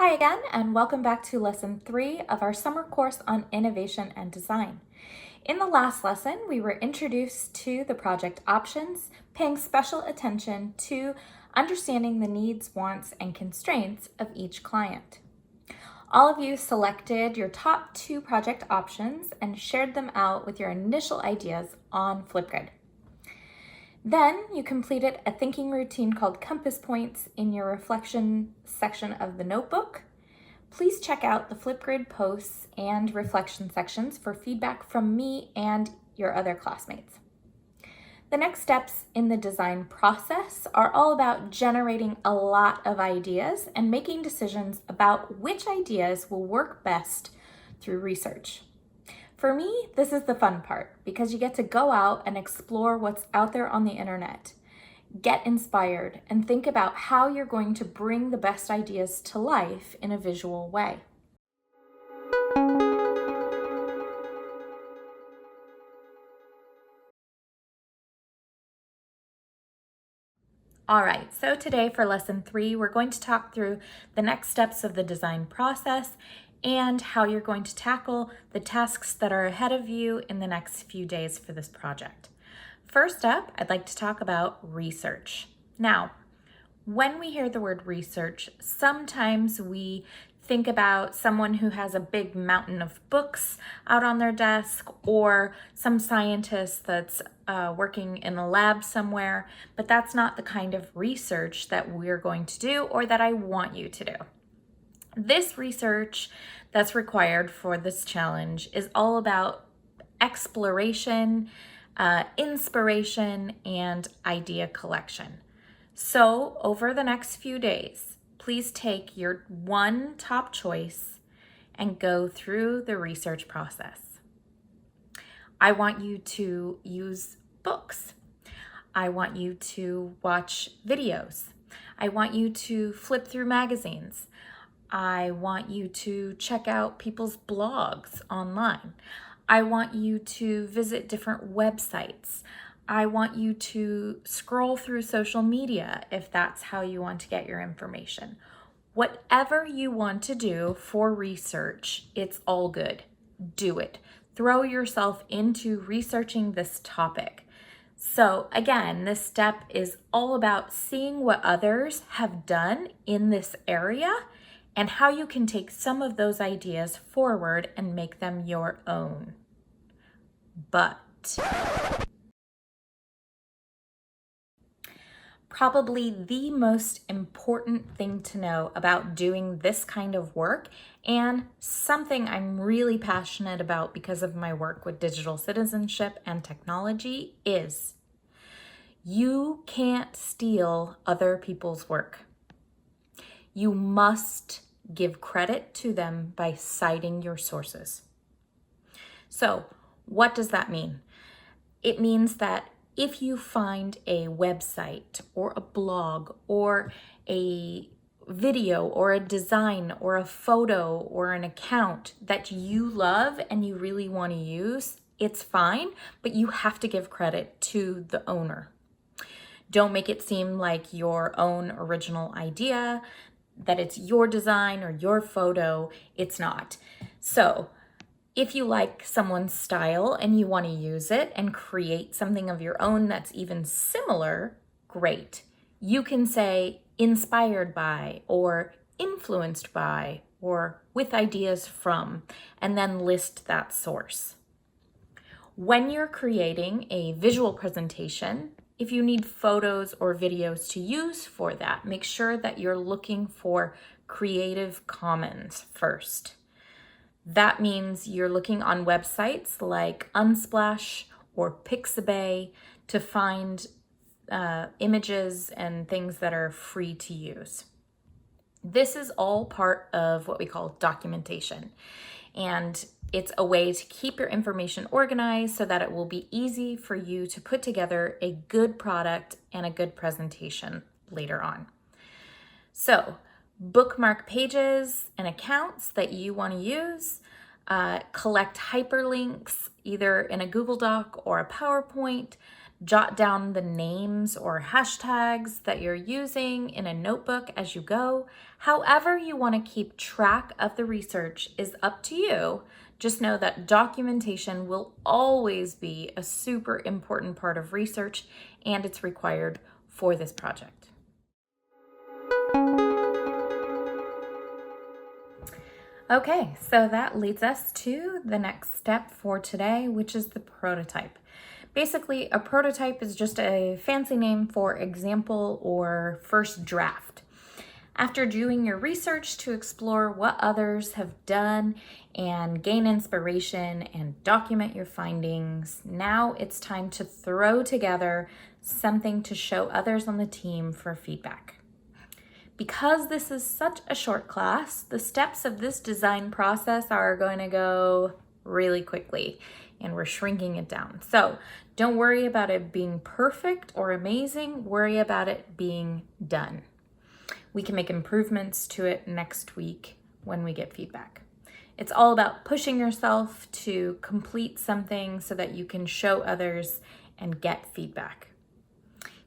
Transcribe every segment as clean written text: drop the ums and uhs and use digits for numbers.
Hi again, and welcome back to lesson 3 of our summer course on innovation and design. In the last lesson, we were introduced to the project options, paying special attention to understanding the needs, wants, and constraints of each client. All of you selected your top 2 project options and shared them out with your initial ideas on Flipgrid. Then you completed a thinking routine called Compass Points in your reflection section of the notebook. Please check out the Flipgrid posts and reflection sections for feedback from me and your other classmates. The next steps in the design process are all about generating a lot of ideas and making decisions about which ideas will work best through research. For me, this is the fun part because you get to go out and explore what's out there on the internet. Get inspired and think about how you're going to bring the best ideas to life in a visual way. All right, so today for lesson 3, we're going to talk through the next steps of the design process and how you're going to tackle the tasks that are ahead of you in the next few days for this project. First up, I'd like to talk about research. Now, when we hear the word research, sometimes we think about someone who has a big mountain of books out on their desk or some scientist that's working in a lab somewhere, but that's not the kind of research that we're going to do or that I want you to do. This research that's required for this challenge is all about exploration, inspiration, and idea collection. So over the next few days, please take your one top choice and go through the research process. I want you to use books. I want you to watch videos. I want you to flip through magazines. I want you to check out people's blogs online. I want you to visit different websites. I want you to scroll through social media if that's how you want to get your information. Whatever you want to do for research, it's all good. Do it. Throw yourself into researching this topic. So again, this step is all about seeing what others have done in this area and how you can take some of those ideas forward and make them your own. But probably the most important thing to know about doing this kind of work, and something I'm really passionate about because of my work with digital citizenship and technology, is you can't steal other people's work. You must give credit to them by citing your sources. So, what does that mean? It means that if you find a website or a blog or a video or a design or a photo or an account that you love and you really want to use, it's fine, but you have to give credit to the owner. Don't make it seem like your own original idea, that it's your design or your photo. It's not. So, if you like someone's style and you want to use it and create something of your own that's even similar, great. You can say inspired by or influenced by or with ideas from, and then list that source. When you're creating a visual presentation, if you need photos or videos to use for that, make sure that you're looking for Creative Commons first. That means you're looking on websites like Unsplash or Pixabay to find images and things that are free to use. This is all part of what we call documentation. And it's a way to keep your information organized so that it will be easy for you to put together a good product and a good presentation later on. So, bookmark pages and accounts that you want to use, collect hyperlinks either in a Google Doc or a PowerPoint, Jot down the names or hashtags that you're using in a notebook as you go. However you want to keep track of the research is up to you. Just know that documentation will always be a super important part of research, and it's required for this project. Okay, so that leads us to the next step for today, which is the prototype. Basically, a prototype is just a fancy name for example or first draft. After doing your research to explore what others have done and gain inspiration and document your findings, now it's time to throw together something to show others on the team for feedback. Because this is such a short class, the steps of this design process are going to go really quickly, and we're shrinking it down. So don't worry about it being perfect or amazing, worry about it being done. We can make improvements to it next week when we get feedback. It's all about pushing yourself to complete something so that you can show others and get feedback.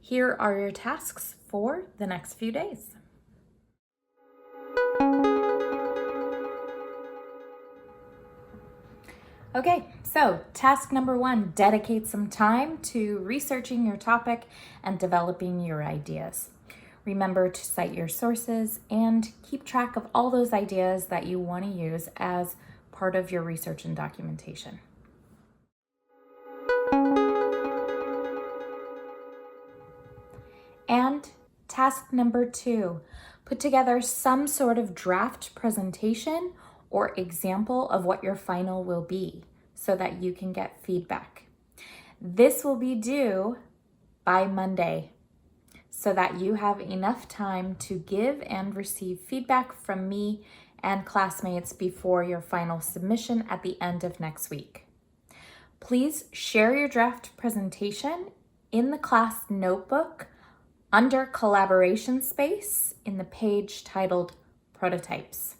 Here are your tasks for the next few days. Okay, so task number 1, dedicate some time to researching your topic and developing your ideas. Remember to cite your sources and keep track of all those ideas that you want to use as part of your research and documentation. And task number 2, put together some sort of draft presentation or example of what your final will be so that you can get feedback. This will be due by Monday so that you have enough time to give and receive feedback from me and classmates before your final submission at the end of next week. Please share your draft presentation in the class notebook under collaboration space in the page titled Prototypes.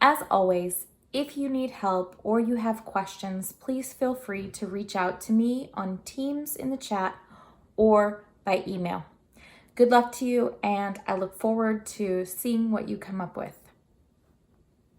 As always, if you need help or you have questions, please feel free to reach out to me on Teams in the chat or by email. Good luck to you, and I look forward to seeing what you come up with.